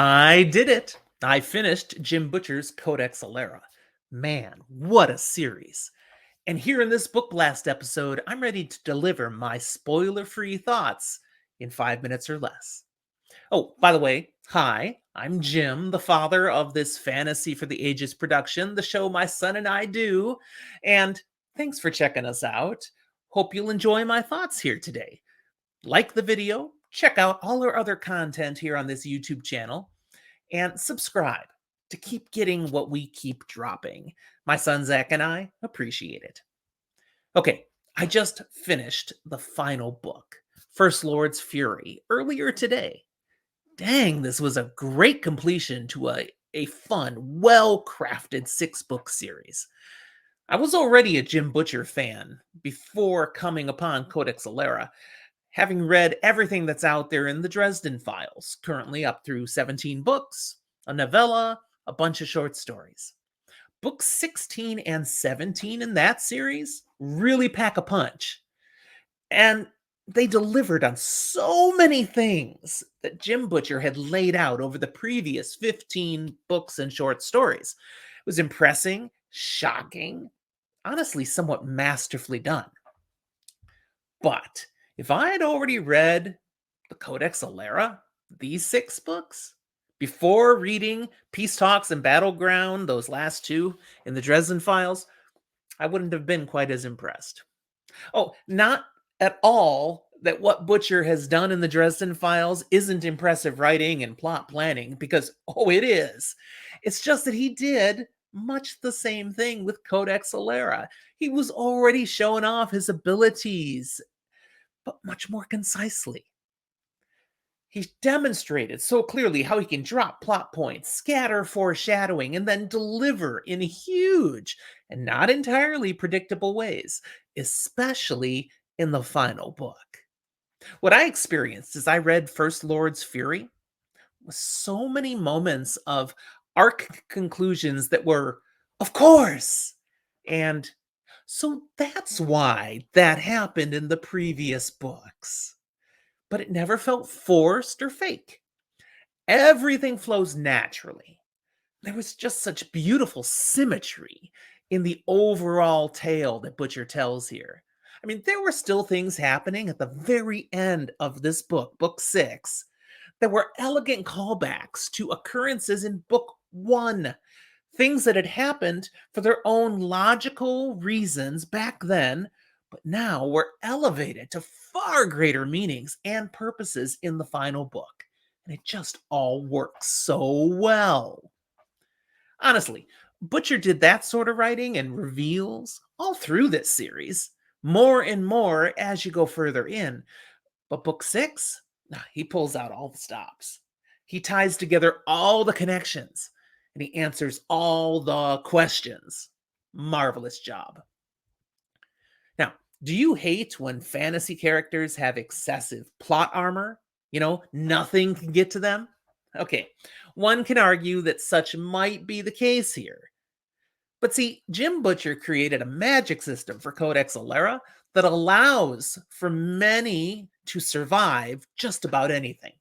I did it. I finished Jim Butcher's Codex Alera. Man, what a series. And here in this book blast episode, I'm ready to deliver my spoiler free thoughts in 5 minutes or less. Oh, by the way, hi, I'm Jim, the father of this Fantasy for the Ages production, the show my son and I do. And thanks for checking us out. Hope you'll enjoy my thoughts here today. Like the video, check out all our other content here on this YouTube channel, and subscribe to keep getting what we keep dropping. My son Zach and I appreciate it. Okay, I just finished the final book, First Lord's Fury, earlier today. Dang, this was a great completion to a fun, well-crafted 6-book series. I was already a Jim Butcher fan before coming upon Codex Alera, having read everything that's out there in the Dresden Files, currently up through 17 books, a novella, a bunch of short stories. Books 16 and 17 in that series really pack a punch. And they delivered on so many things that Jim Butcher had laid out over the previous 15 books and short stories. It was impressive, shocking, honestly somewhat masterfully done. But if I had already read the Codex Alera, these 6 books, before reading Peace Talks and Battleground, those last 2 in the Dresden Files, I wouldn't have been quite as impressed. Oh, not at all that what Butcher has done in the Dresden Files isn't impressive writing and plot planning, because, oh, it is. It's just that he did much the same thing with Codex Alera. He was already showing off his abilities, but much more concisely. He's demonstrated so clearly how he can drop plot points, scatter foreshadowing, and then deliver in huge and not entirely predictable ways, especially in the final book. What I experienced as I read First Lord's Fury was so many moments of arc conclusions that were, of course, and so that's why that happened in the previous books. But it never felt forced or fake. Everything flows naturally. There was just such beautiful symmetry in the overall tale that Butcher tells here. I mean, there were still things happening at the very end of this book, book 6, that were elegant callbacks to occurrences in book 1. Things that had happened for their own logical reasons back then, but now were elevated to far greater meanings and purposes in the final book. And it just all works so well. Honestly, Butcher did that sort of writing and reveals all through this series, more and more as you go further in. But book 6, he pulls out all the stops. He ties together all the connections, and he answers all the questions. Marvelous job. Now, do you hate when fantasy characters have excessive plot armor? Nothing can get to them? Okay, one can argue that such might be the case here. But see, Jim Butcher created a magic system for Codex Alera that allows for many to survive just about anything.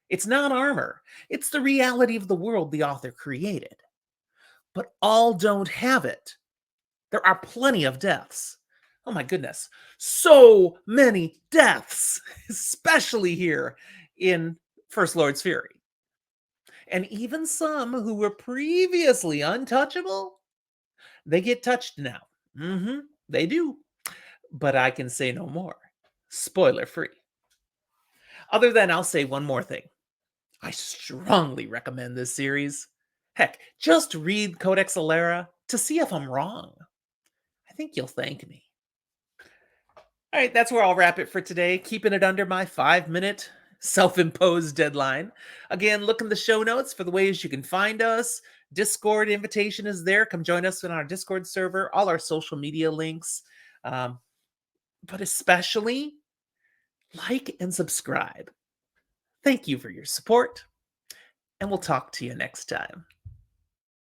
It's not armor, it's the reality of the world the author created. But all don't have it. There are plenty of deaths. Oh my goodness, so many deaths, especially here in First Lord's Fury. And even some who were previously untouchable, they get touched now. They do. But I can say no more. Spoiler free. Other than I'll say one more thing. I strongly recommend this series. Heck, just read Codex Alera to see if I'm wrong. I think you'll thank me. All right, that's where I'll wrap it for today, keeping it under my 5-minute self-imposed deadline. Again, look in the show notes for the ways you can find us. Discord invitation is there. Come join us on our Discord server, all our social media links. But especially, like and subscribe. Thank you for your support, and we'll talk to you next time.